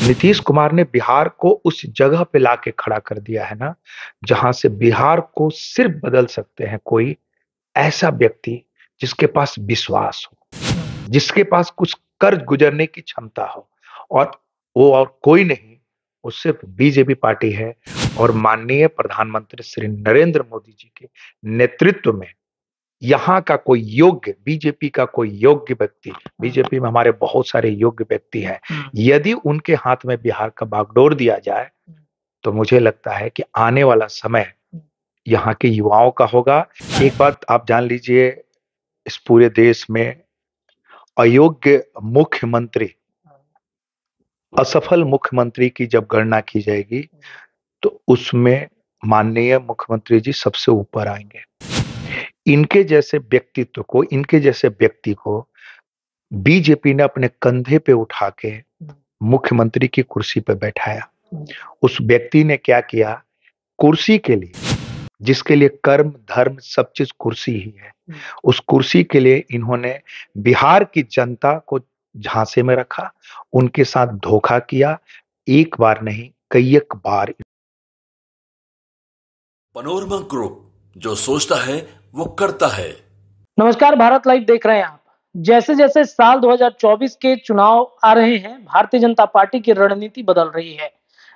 नीतीश कुमार ने बिहार को उस जगह पे लाके खड़ा कर दिया है ना, जहां से बिहार को सिर्फ बदल सकते हैं कोई ऐसा व्यक्ति जिसके पास विश्वास हो, जिसके पास कुछ कर्ज गुजरने की क्षमता हो। और वो और कोई नहीं, वो सिर्फ बीजेपी पार्टी है। और माननीय प्रधानमंत्री श्री नरेंद्र मोदी जी के नेतृत्व में यहाँ का कोई योग्य, बीजेपी का कोई योग्य व्यक्ति, बीजेपी में हमारे बहुत सारे योग्य व्यक्ति हैं, यदि उनके हाथ में बिहार का बागडोर दिया जाए तो मुझे लगता है कि आने वाला समय यहाँ के युवाओं का होगा। एक बात आप जान लीजिए, इस पूरे देश में अयोग्य मुख्यमंत्री, असफल मुख्यमंत्री की जब गणना की जाएगी तो उसमें माननीय मुख्यमंत्री जी सबसे ऊपर आएंगे। इनके जैसे व्यक्तित्व को, इनके जैसे व्यक्ति को बीजेपी ने अपने कंधे पे उठा के मुख्यमंत्री की कुर्सी पे बैठाया। उस व्यक्ति ने क्या किया, कुर्सी के लिए, जिसके लिए कर्म धर्म सब चीज कुर्सी ही है, उस कुर्सी के लिए इन्होंने बिहार की जनता को झांसे में रखा, उनके साथ धोखा किया। एक बार नहीं, कई एक बार। पनोरमा ग्रुप, जो सोचता है वो करता है। नमस्कार, भारत लाइव देख रहे हैं आप। जैसे जैसे साल 2024 के चुनाव आ रहे हैं, भारतीय जनता पार्टी की रणनीति बदल रही है।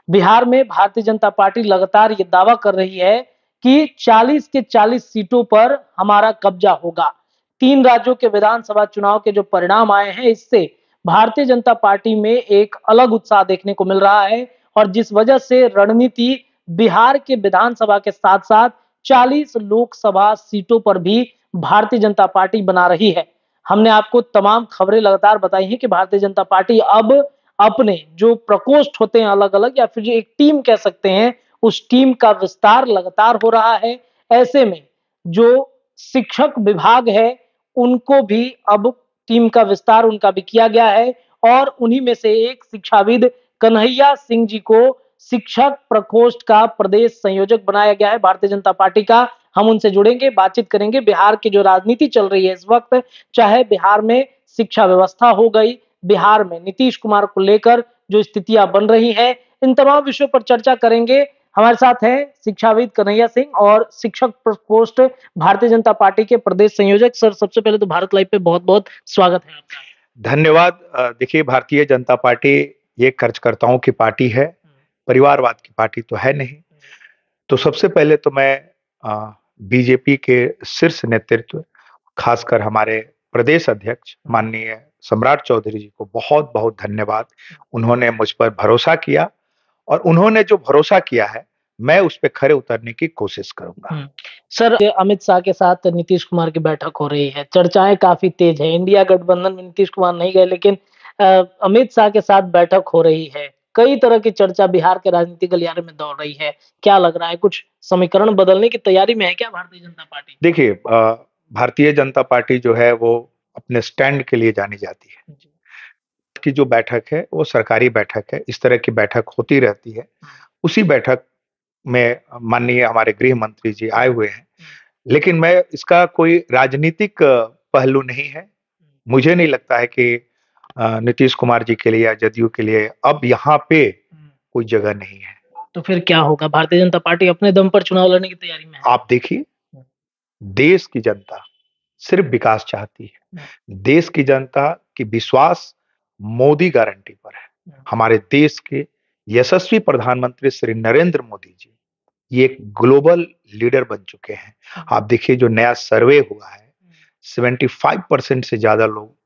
बिहार में भारतीय जनता पार्टी लगातार ये दावा कर रही है कि 40 के 40 सीटों पर हमारा कब्जा होगा। 3 राज्यों के विधानसभा चुनाव के जो परिणाम आए हैं, इससे भारतीय जनता पार्टी में एक अलग उत्साह देखने को मिल रहा है। और जिस वजह से रणनीति बिहार के विधानसभा के साथ साथ 40 लोकसभा सीटों पर भी भारतीय जनता पार्टी बना रही है। हमने आपको तमाम खबरें लगातार बताई हैं कि भारतीय जनता पार्टी अब अपने जो प्रकोष्ठ होते हैं अलग अलग, या फिर जो एक टीम कह सकते हैं, उस टीम का विस्तार लगातार हो रहा है। ऐसे में जो शिक्षक विभाग है, उनको भी अब टीम का विस्तार उनका भी किया गया है। और उन्हीं में से एक शिक्षाविद कन्हैया सिंह जी को शिक्षक प्रकोष्ठ का प्रदेश संयोजक बनाया गया है भारतीय जनता पार्टी का। हम उनसे जुड़ेंगे, बातचीत करेंगे। बिहार की जो राजनीति चल रही है इस वक्त, चाहे बिहार में शिक्षा व्यवस्था हो गई, बिहार में नीतीश कुमार को लेकर जो स्थितियां बन रही हैं, इन तमाम विषयों पर चर्चा करेंगे। हमारे साथ हैं शिक्षाविद कन्हैया सिंह और शिक्षक प्रकोष्ठ भारतीय जनता पार्टी के प्रदेश संयोजक। सर, सबसे पहले तो भारत लाइव पे बहुत बहुत स्वागत है आपका। धन्यवाद। देखिए, भारतीय जनता पार्टी ये कर्जकर्ताओं की पार्टी है, परिवारवाद की पार्टी तो है नहीं। तो सबसे पहले तो मैं बीजेपी के शीर्ष नेतृत्व, खासकर हमारे प्रदेश अध्यक्ष माननीय सम्राट चौधरी जी को बहुत बहुत धन्यवाद। उन्होंने मुझ पर भरोसा किया और उन्होंने जो भरोसा किया है, मैं उस पे खरे उतरने की कोशिश करूंगा। सर, अमित शाह के साथ नीतीश कुमार की बैठक हो रही है, चर्चाएं काफी तेज है। इंडिया गठबंधन में नीतीश कुमार नहीं गए, लेकिन अमित शाह के साथ बैठक हो रही है। कई तरह की चर्चा बिहार के राजनीतिक गलियारे में दौड़ रही है। क्या लग रहा है, कुछ समीकरण बदलने की तैयारी में है क्या भारतीय जनता पार्टी? देखिए, भारतीय जनता पार्टी जो है वो अपने स्टैंड के लिए जानी जाती है। की जो बैठक है वो सरकारी बैठक है, इस तरह की बैठक होती रहती है। उसी बैठक में माननीय हमारे गृह मंत्री जी आए हुए हैं, लेकिन मैं इसका कोई राजनीतिक पहलू नहीं है। मुझे नहीं लगता है कि नीतीश कुमार जी के लिए या जदयू के लिए अब यहाँ पे कोई जगह नहीं है। तो फिर क्या होगा? भारतीय जनता पार्टी अपने दम पर चुनाव लड़ने की तैयारी में है। आप देखिए, देश की जनता सिर्फ विकास चाहती है। देश की जनता की विश्वास मोदी गारंटी पर है। हमारे देश के यशस्वी प्रधानमंत्री श्री नरेंद्र मोदी जी ये एक ग्लोबल लीडर बन चुके हैं। आप देखिए, जो नया सर्वे हुआ है, 75% से ज्यादा लोग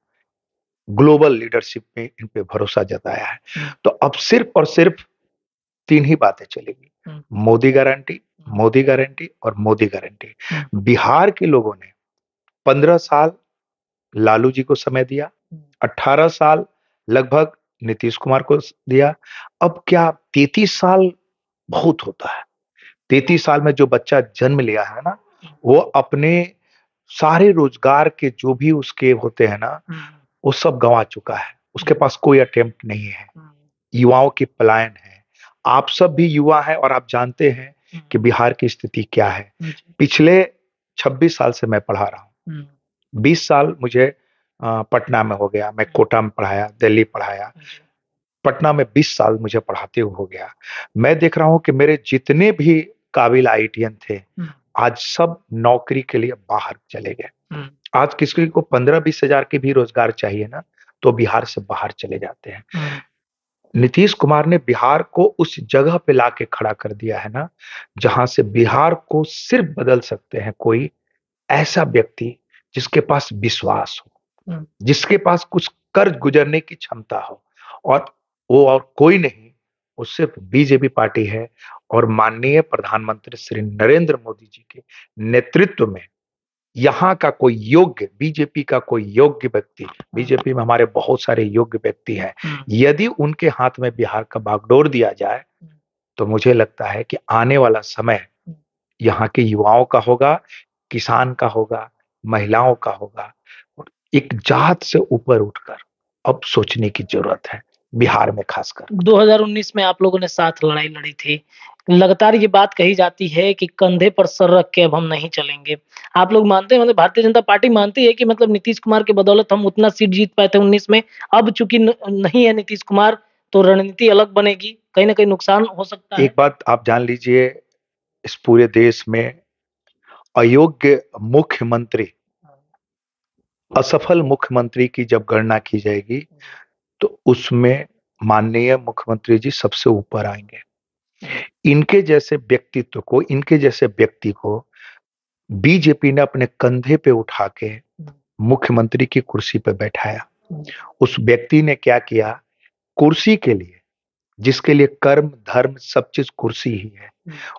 ग्लोबल लीडरशिप में इन पे भरोसा जताया है। तो अब सिर्फ और सिर्फ 3 ही बातें चलेगी, मोदी गारंटी, मोदी गारंटी और मोदी गारंटी। बिहार के लोगों ने 15 साल लालू जी को समय दिया, 18 साल लगभग नीतीश कुमार को दिया। अब क्या 33 साल बहुत होता है? 33 साल में जो बच्चा जन्म लिया है ना, वो अपने सारे रोजगार के जो भी उसके होते हैं ना, वो सब गंवा चुका है। उसके पास कोई अटेम्प्ट नहीं है। युवाओं की पलायन है। आप सब भी युवा हैं और आप जानते हैं कि बिहार की स्थिति क्या है। पिछले 26 साल से मैं पढ़ा रहा हूँ। 20 साल मुझे पटना में हो गया, मैं कोटा में पढ़ाया, दिल्ली पढ़ाया। पटना में 20 साल मुझे पढ़ाते हुए हो गया। मैं देख रहा हूं कि मेरे जितने भी काबिल आईआईटीएन थे, आज सब नौकरी के लिए बाहर चले गए। आज किसी को 15-20 हजार के भी रोजगार चाहिए ना, तो बिहार से बाहर चले जाते हैं। नीतीश कुमार ने बिहार को उस जगह पे लाके खड़ा कर दिया है ना, जहां से बिहार को सिर्फ बदल सकते हैं कोई ऐसा व्यक्ति जिसके पास विश्वास हो, जिसके पास कुछ कर गुजरने की क्षमता हो, और वो और कोई नहीं, वो सिर्फ बीजेपी पार्टी है। और माननीय प्रधानमंत्री श्री नरेंद्र मोदी जी के नेतृत्व में यहाँ का कोई योग्य, बीजेपी का कोई योग्य व्यक्ति, बीजेपी में हमारे बहुत सारे योग्य व्यक्ति हैं, यदि उनके हाथ में बिहार का बागडोर दिया जाए, तो मुझे लगता है कि आने वाला समय यहाँ के युवाओं का होगा, किसान का होगा, महिलाओं का होगा। और एक जात से ऊपर उठकर अब सोचने की जरूरत है, बिहार में खासकर। 2019 में आप लोगों ने साथ लड़ाई लड़ी थी। लगातार ये बात कही जाती है कि कंधे पर सर रख के अब हम नहीं चलेंगे। आप लोग मानते हैं, मतलब भारतीय जनता पार्टी मानती है कि मतलब नीतीश कुमार की बदौलत हम उतना सीट जीत पाए थे 19 में, अब चूंकि नहीं है नीतीश कुमार, तो रणनीति अलग बनेगी, कहीं ना कहीं नुकसान हो सकता है। एक बात आप जान लीजिए, इस पूरे देश में अयोग्य मुख्यमंत्री, असफल मुख्यमंत्री की जब गणना की जाएगी, तो उसमें माननीय मुख्यमंत्री जी सबसे ऊपर आएंगे। इनके जैसे व्यक्तित्व को, इनके जैसे व्यक्ति को बीजेपी ने अपने कंधे पे उठा के मुख्यमंत्री की कुर्सी पे बैठाया। उस व्यक्ति ने क्या किया, कुर्सी के लिए, जिसके लिए कर्म धर्म सब चीज कुर्सी ही है,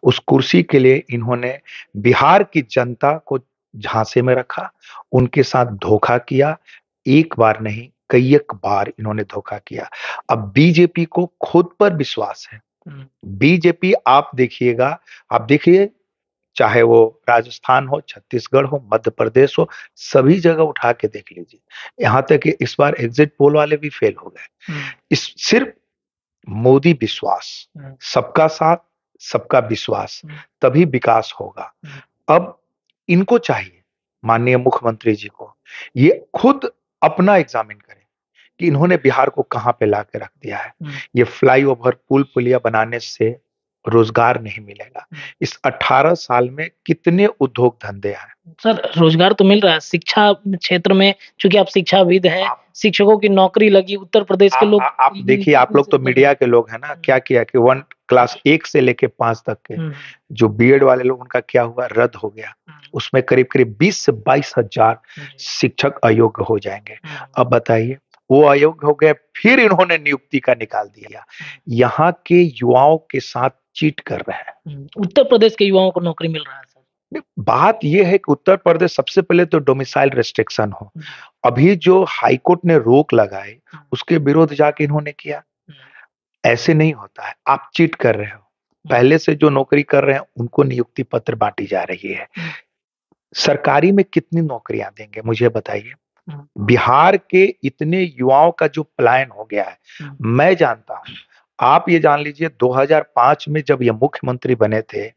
उस कुर्सी के लिए इन्होंने बिहार की जनता को झांसे में रखा, उनके साथ धोखा किया। एक बार नहीं, कई एक बार इन्होंने धोखा किया। अब बीजेपी को खुद पर विश्वास है। बीजेपी आप देखिएगा, आप देखिए, चाहे वो राजस्थान हो, छत्तीसगढ़ हो, मध्य प्रदेश हो, सभी जगह उठा के देख लीजिए। यहां तक कि इस बार एग्जिट पोल वाले भी फेल हो गए। इस सिर्फ मोदी विश्वास, सबका साथ, सबका विश्वास, तभी विकास होगा। अब इनको चाहिए, माननीय मुख्यमंत्री जी को, ये खुद अपना एग्जामिन करें कि इन्होंने बिहार को कहां पे ला के रख दिया है। ये फ्लाईओवर, पुल पुलिया बनाने से रोजगार नहीं मिलेगा। इस 18 साल में कितने उद्योग धंधे हैं? सर, रोजगार तो मिल रहा है शिक्षा क्षेत्र में, चूंकि आप शिक्षाविद हैं, शिक्षकों की नौकरी लगी, उत्तर प्रदेश के लोग। आप देखिए, आप लोग तो मीडिया के लोग हैं ना, क्या किया कि क्लास 1 से लेके 5 तक के जो बीएड वाले लोग, उनका क्या हुआ, रद्द हो गया। उसमें करीब करीब 20 से 22 हजार शिक्षक अयोग्य हो जाएंगे। अब बताइए, वो अयोग्य हो गए, फिर इन्होंने नियुक्ति का निकाल दिया। यहाँ के युवाओं के साथ चीट कर रहे हैं। उत्तर प्रदेश के युवाओं को नौकरी मिल रहा है सर। बात यह है कि उत्तर प्रदेश सबसे पहले तो डोमिसाइल रेस्ट्रिक्शन हो। अभी जो हाईकोर्ट ने रोक लगाई, उसके विरोध जाके इन्होंने किया। ऐसे नहीं होता है, आप चीट कर रहे हो। पहले से जो नौकरी कर रहे हैं उनको नियुक्ति पत्र बांटी जा रही है। सरकारी में कितनी नौकरियां देंगे, मुझे बताइए। बिहार के इतने युवाओं का जो पलायन हो गया है, मैं जानता हूं। आप ये जान लीजिए, 2005 में जब ये मुख्यमंत्री बने थे,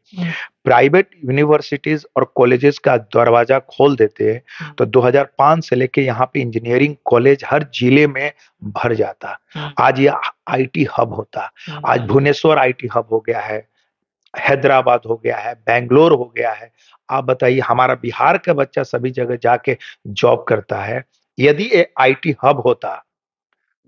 प्राइवेट यूनिवर्सिटीज और कॉलेजेस का दरवाजा खोल देते, तो 2005 से लेके यहाँ पे इंजीनियरिंग कॉलेज हर जिले में भर जाता। आज ये आईटी हब होता। आज भुवनेश्वर आईटी हब हो गया है, हैदराबाद हो गया है, बेंगलोर हो गया है। आप बताइए, हमारा बिहार का बच्चा सभी जगह जाके जॉब करता है। यदि ये आईटी हब होता,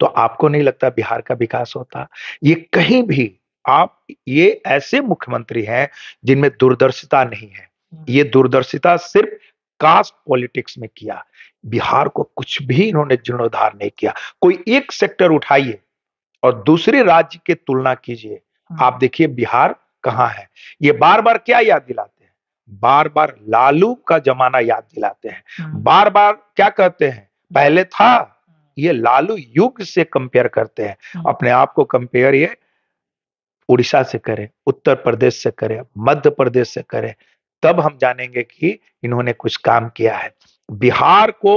तो आपको नहीं लगता बिहार का विकास होता? ये कहीं भी, आप, ये ऐसे मुख्यमंत्री हैं जिनमें दूरदर्शिता नहीं है। ये दूरदर्शिता सिर्फ कास्ट पॉलिटिक्स में किया। बिहार को कुछ भी इन्होंने जीर्णोद्धार नहीं किया। कोई एक सेक्टर उठाइए और दूसरे राज्य के तुलना कीजिए, आप देखिए बिहार कहां है। ये बार बार क्या याद दिलाते हैं? बार बार लालू का जमाना याद दिलाते हैं। बार बार क्या कहते हैं, पहले था। ये लालू युग से कंपेयर करते हैं। अपने आप को कंपेयर ये उड़ीसा से करें, उत्तर प्रदेश से करें, मध्य प्रदेश से करें, तब हम जानेंगे कि इन्होंने कुछ काम किया है। बिहार को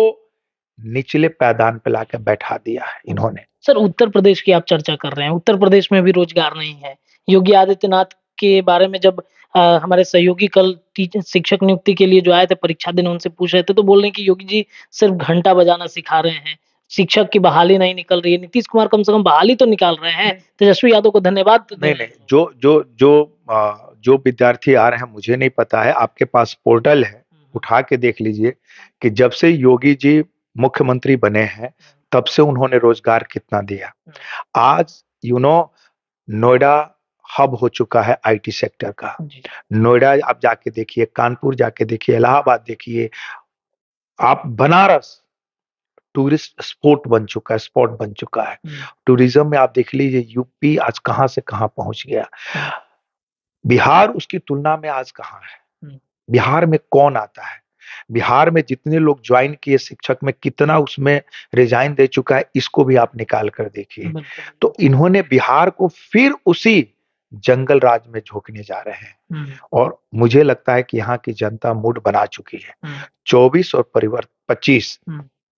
निचले पैदान पे लाकर बैठा दिया है इन्होंने। सर, उत्तर प्रदेश की आप चर्चा कर रहे हैं, उत्तर प्रदेश में भी रोजगार नहीं है। योगी आदित्यनाथ के बारे में जब हमारे सहयोगी कल शिक्षक नियुक्ति के लिए जो आए थे, परीक्षा देने, उनसे पूछ रहे थे, तो बोल रहे हैं कि योगी जी सिर्फ घंटा बजाना सिखा रहे हैं, शिक्षक की बहाली नहीं निकल रही है। नीतीश कुमार कम से कम बहाली तो निकाल रहे हैं, तेजस्वी यादव को धन्यवाद तो दे नहीं रहे नहीं, हैं। जो विद्यार्थी आ रहे हैं मुझे नहीं पता है, आपके पास पोर्टल है, उठा के देख लीजिए कि जब से योगी जी मुख्यमंत्री बने हैं तब से उन्होंने रोजगार कितना दिया। आज नोएडा हब हो चुका है आईटी सेक्टर का। जी। नोएडा आप जाके देखिए, कानपुर जाके देखिए, इलाहाबाद देखिए, आप बनारस टूरिस्ट स्पॉट बन चुका है। टूरिज्म में आप देख लीजिए यूपी आज कहां से कहां पहुंच गया। बिहार उसकी तुलना में आज कहां है? बिहार में कौन आता है? बिहार में जितने लोग ज्वाइन किए शिक्षक में, कितना उसमें रिजाइन दे चुका है, इसको भी आप निकाल कर देखिए। तो इन्होंने बिहार को फिर उसी जंगल राज में झोंकने जा रहे हैं और मुझे लगता है कि यहाँ की जनता मूड बना चुकी है। 24 और परिवर्तन 25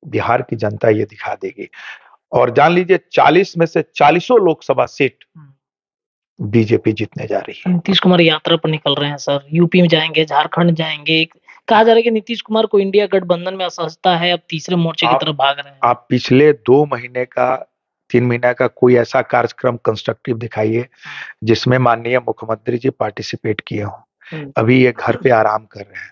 बिहार की जनता ये दिखा देगी और जान लीजिए 40 में से 40 लोकसभा सीट बीजेपी जीतने जा रही है। नीतीश कुमार यात्रा पर निकल रहे हैं सर, यूपी में जाएंगे, झारखंड जाएंगे। कहा जा रहा है कि नीतीश कुमार को इंडिया गठबंधन में असहजता है, अब तीसरे मोर्चे की तरफ भाग रहे हैं। आप पिछले 2 महीने का 3 महीने का कोई ऐसा कार्यक्रम कंस्ट्रक्टिव दिखाइए जिसमें माननीय मुख्यमंत्री जी पार्टिसिपेट किए हों। अभी ये घर पे आराम कर रहे हैं,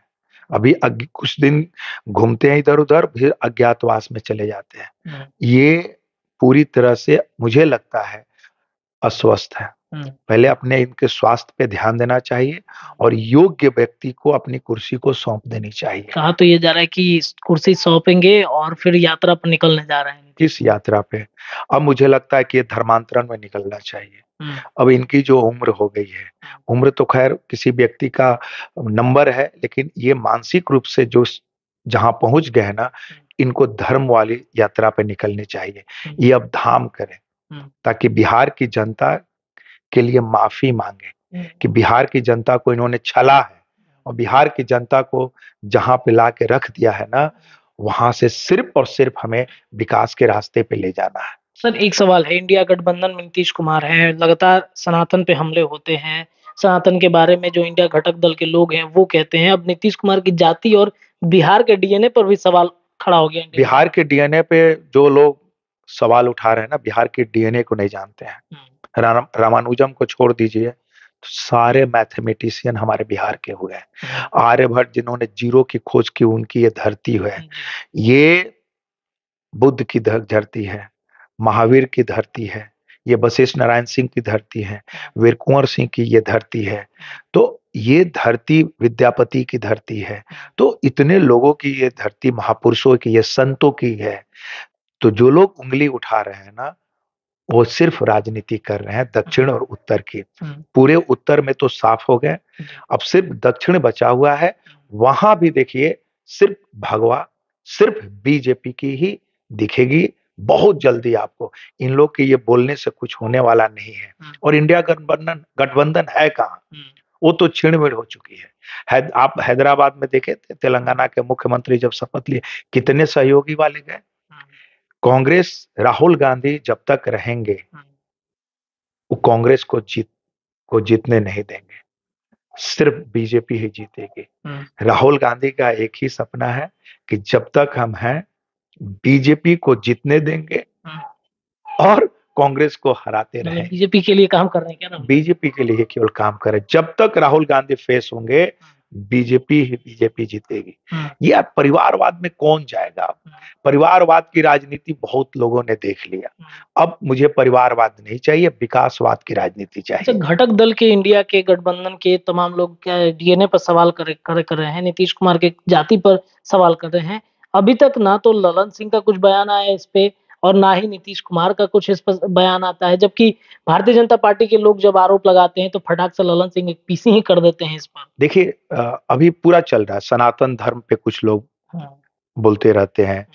अभी कुछ दिन घूमते हैं इधर उधर, फिर अज्ञातवास में चले जाते हैं। ये पूरी तरह से मुझे लगता है अस्वस्थ है। पहले अपने इनके स्वास्थ्य पे ध्यान देना चाहिए और योग्य व्यक्ति को अपनी कुर्सी को सौंप देनी चाहिए। कहा तो ये जा रहा है कि कुर्सी सौंपेंगे और फिर यात्रा पर निकलने जा रहे हैं। किस यात्रा पे? अब मुझे लगता है कि ये धर्मांतरण में निकलना चाहिए। अब इनकी जो उम्र हो गई है, उम्र तो खैर किसी व्यक्ति का नंबर है, लेकिन ये मानसिक रूप से जो जहां पहुंच गए हैं ना, इनको धर्म वाली यात्रा पे निकलनी चाहिए। ये अब धाम करें ताकि बिहार की जनता के लिए माफी मांगे कि बिहार की जनता को इन्होंने छला है और बिहार की जनता को जहां पे ला के रख दिया है ना, वहां से सिर्फ और सिर्फ हमें विकास के रास्ते पे ले जाना है। सर एक सवाल है, इंडिया गठबंधन में नीतीश कुमार है, लगातार सनातन पे हमले होते हैं। सनातन के बारे में जो इंडिया घटक दल के लोग हैं वो कहते हैं, अब नीतीश कुमार की जाति और बिहार के डीएनए पर भी सवाल खड़ा हो गया। बिहार के डीएनए पे जो लोग सवाल उठा रहे हैं ना, बिहार के डीएनए को नहीं जानते हैं। रामानुजम को छोड़ दीजिए, तो सारे मैथमेटिशियन हमारे बिहार के हुए हैं। आर्यभट्ट जिन्होंने जीरो की खोज की, उनकी ये धरती है। ये बुद्ध की धरती है, महावीर की धरती है, ये वशिष्ठ नारायण सिंह की धरती है, वीर कुंवर सिंह की ये धरती है। तो ये धरती विद्यापति की धरती है। तो इतने लोगों की ये धरती, महापुरुषों की, ये संतों की है। तो जो लोग उंगली उठा रहे हैं ना, वो सिर्फ राजनीति कर रहे हैं दक्षिण और उत्तर की। पूरे उत्तर में तो साफ हो गए, अब सिर्फ दक्षिण बचा हुआ है। वहां भी देखिए सिर्फ भगवा, सिर्फ बीजेपी की ही दिखेगी बहुत जल्दी आपको। इन लोग के ये बोलने से कुछ होने वाला नहीं है। और इंडिया गठबंधन है कहाँ? वो तो छिड़-मिड़ हो चुकी है। आप हैदराबाद में देखे थे, तेलंगाना के मुख्यमंत्री जब शपथ लिए, कितने सहयोगी वाले गए। कांग्रेस, राहुल गांधी जब तक रहेंगे वो कांग्रेस को जीतने नहीं देंगे, सिर्फ बीजेपी ही जीतेगी। राहुल गांधी का एक ही सपना है कि जब तक हम हैं बीजेपी को जीतने देंगे और कांग्रेस को हराते रहें। बीजेपी के लिए काम कर रहे हैं क्या? बीजेपी के लिए केवल काम करें। जब तक राहुल गांधी फेस होंगे बीजेपी जीतेगी। ये परिवारवाद में कौन जाएगा? परिवारवाद की राजनीति बहुत लोगों ने देख लिया। अब मुझे परिवारवाद नहीं चाहिए, विकासवाद की राजनीति चाहिए। घटक दल के इंडिया के गठबंधन के तमाम लोग क्या डीएनए पर सवाल कर रहे हैं, नीतीश कुमार के जाति पर सवाल कर रहे हैं। अभी तक ना तो ललन सिंह का कुछ बयान आया इस पे और ना ही नीतीश कुमार का कुछ इस पर बयान आता है, जबकि भारतीय जनता पार्टी के लोग जब आरोप लगाते हैं तो फटाक से ललन सिंह एक पीसी ही कर देते हैं इस पर। देखिए अभी पूरा चल रहा है, सनातन धर्म पे कुछ लोग बोलते रहते हैं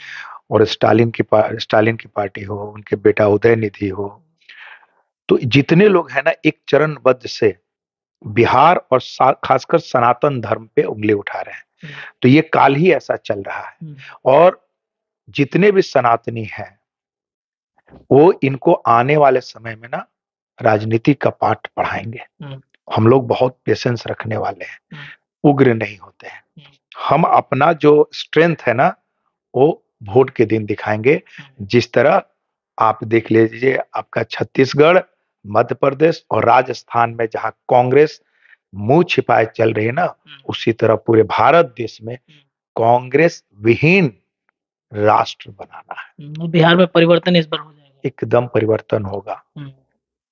और स्टालिन की पार्टी हो, उनके बेटा उदयनिधि हो, तो जितने लोग हैं ना एक चरणबद्ध से बिहार और खासकर सनातन धर्म पे उंगली उठा रहे हैं। तो ये काल ही ऐसा चल रहा है और जितने भी सनातनी हैं वो इनको आने वाले समय में ना राजनीति का पाठ पढ़ाएंगे। हम लोग बहुत पेशेंस रखने वाले हैं, उग्र नहीं होते हैं। हम अपना जो स्ट्रेंथ है ना वो वोट के दिन दिखाएंगे। जिस तरह आप देख लीजिए, आपका छत्तीसगढ़, मध्य प्रदेश और राजस्थान में जहां कांग्रेस मुंह छिपाए चल रही है ना, उसी तरह पूरे भारत देश में कांग्रेस विहीन राष्ट्र बनाना है। बिहार में परिवर्तन इस बार हो जाएगा, एकदम परिवर्तन होगा।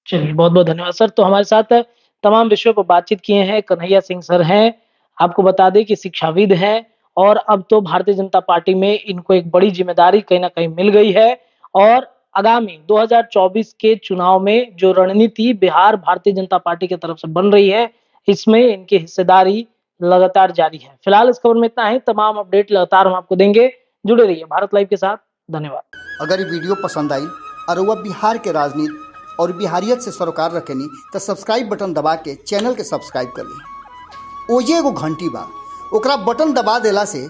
चलिए, बहुत बहुत धन्यवाद सर। तो हमारे साथ तमाम विषयों पर बातचीत किए हैं कन्हैया सिंह सर हैं। आपको बता दें कि शिक्षाविद हैं और अब तो भारतीय जनता पार्टी में इनको एक बड़ी जिम्मेदारी कहीं ना कहीं मिल गई है और आगामी 2024 के चुनाव में जो रणनीति बिहार भारतीय जनता पार्टी की तरफ से बन रही है, इसमें इनकी हिस्सेदारी लगातार जारी है। फिलहाल इस खबर में इतना ही। तमाम अपडेट लगातार हम आपको देंगे। जुड़े रहिए भारत लाइव के साथ। धन्यवाद। अगर ये वीडियो पसंद आई और वह बिहार के राजनीति और बिहारियत से सरोकार रखेनी तो सब्सक्राइब बटन दबा के चैनल के सब्सक्राइब कर ली। ओजे एगो घंटी बा, ओकरा बटन दबा देला से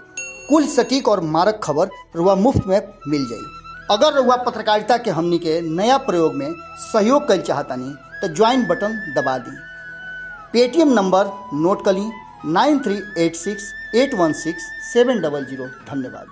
कुल सटीक और मारक खबर रुआ मुफ्त में मिल जाई। अगर रुआ पत्रकारिता के हमनी के नया प्रयोग में सहयोग कर चाहतानी तो ज्वाइन बटन दबा दी। पेटीएम नंबर नोट कर ली 9386816700। धन्यवाद।